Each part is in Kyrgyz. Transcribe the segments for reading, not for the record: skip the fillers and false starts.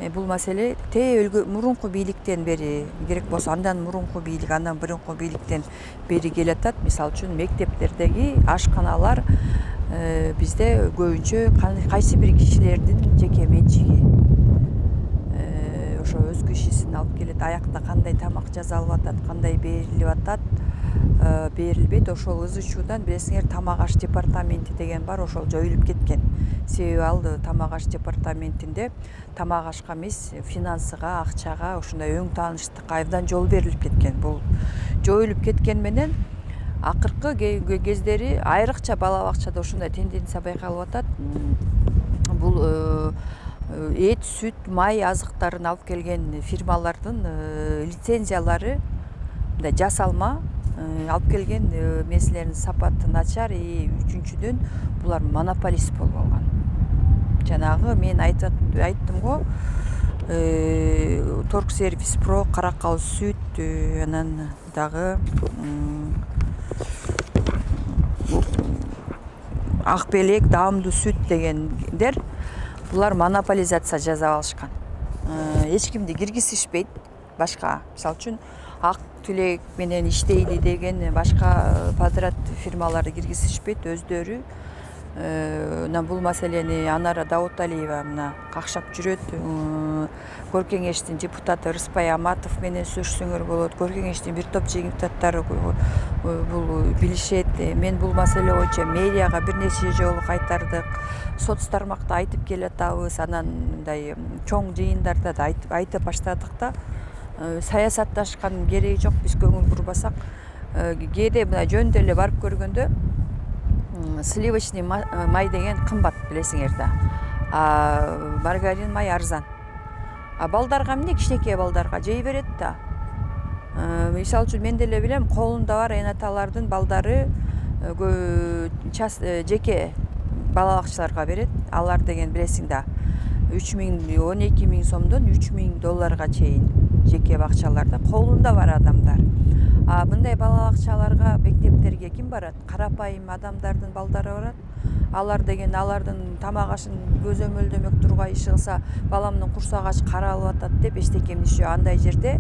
Бул маселе мурунку бийликтен бери, керек болсо андан мурунку бийлик, андан мурунку бийликтен бери келатат. Мисалы үчүн мектептердеги ашканалар бизде көбүнчө кайсы бир кишилердин жеке менчиги. Ошо өз кишисин алып келет, аякта кандай тамак жасалып атат, кандай берилип атат, берилбейт. Ошол ызы-чуудан билесиңер, тамак аш департаменти деген бар, ошол жоюлуп кеткен. Себеби ал тамак аш департаментинде тамак ашка эмес, финансыга, акчага, ушундай өң тааныштыкка абдан жол берилип кеткен. Бул жоюлуп кеткен менен акыркы кездери айрыкча бала бакчада ушундай тенденция байкалып атат. Бул эт, сүт, май азыктарын алып келген фирмалардын лицензиялары, мындай жасалма алып келген эмелеринин сапаты начар. Үчүнчүдөн булар монополист болуп алган. Жанагы мен айттым го, Торг сервис Про, Каракауз сүт, анан дагы Ак белек, даамдуу сүт дегендер, булар монополизация жасап алышкан. Эч кимди киргизишпейт. Башка, мисалы үчүн, Ак түлек менен иштейли деген башка подряд фирмаларды киргизишпейт, өздөрү. Бул маселени Анара Дауталиева мына какшап жүрөт. Көркеңештин депутаты Рыспай Аматов менен сүйлөшсөңөр болот. Көркеңештин бир топ депутаттары бул билишет. Мен бул маселе боюнча мэрияга бир нече жолу кайтардык. Соц тармакта айтып келатабыз. Анан мындай чоң жыйындарда да айтып баштадык да. Саясатташкан кереги жок, биз көңүл бурбасак. Кээде мына жөндөй эле барып көргөндө сливочный май деген кымбат, билесиңер да. Маргарин май арзан. Балдарга эмне, кичинекей балдарга жей берет да. Мисалы үчүн мен деле билем, колунда бар энаталардын балдары жеке бала бакчаларга берет. Алар деген билесиң да, 12 миң сомдон $3.000 чейин жеке бакчаларда колунда бар адамдар. Мындай бала бакчаларга, мектептерге ким барат? Карапайым адамдардын балдары барат. Алар деген алардын тамак ашын көзөмөлдөмөк тургай иши кылса, баламдын курсак ач каралып атат деп эчтекемди ишөө. Андай жерде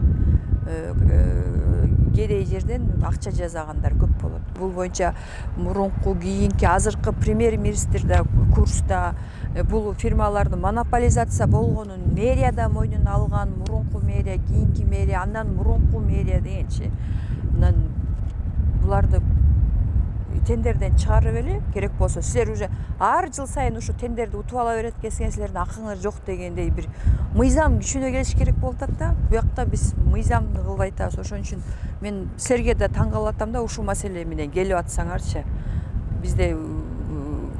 кедей жерден акча жасагандар көп болот. Бул боюнча мурунку, кийинки, азыркы премьер-министр да курста бул фирмалардын монополизация болгонун мэрия мойнуна алган. Мурунку мэрия, кийинки мэрия, андан мурунку мэрия дегенчи. Буларды тендерден чыгарып эле, керек болсо силер уже ар жыл сайын ушу тендерди утуп ала берет экенсиңер, силердин акыңар жок дегендей бир мыйзам күчүнө келиш керек болуп атат да. Буякта биз мыйзамды кылбай атабыз. Ошон үчүн мен силерге да таң калып атам да, ушул маселе менен келип атсаңарчы. Бизде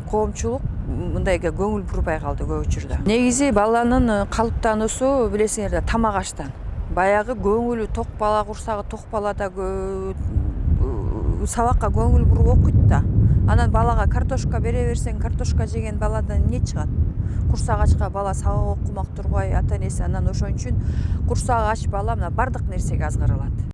коомчулук мындайга көңүл бурбай калды көп учурда. Негизи баланын калыптануусу, билесиңер да, тамак аштан. Баягы көңүлү ток бала, курсагы ток балада сабакка көңүл буруп окуйт да. Анан балага картошка бере берсең, картошка жеген баладан эмне чыгат? Курсак ачка бала сабак окумак турбай, ата энеси. Анан ошон үчүн курсак ач бала бардык нерсеге азгырылат.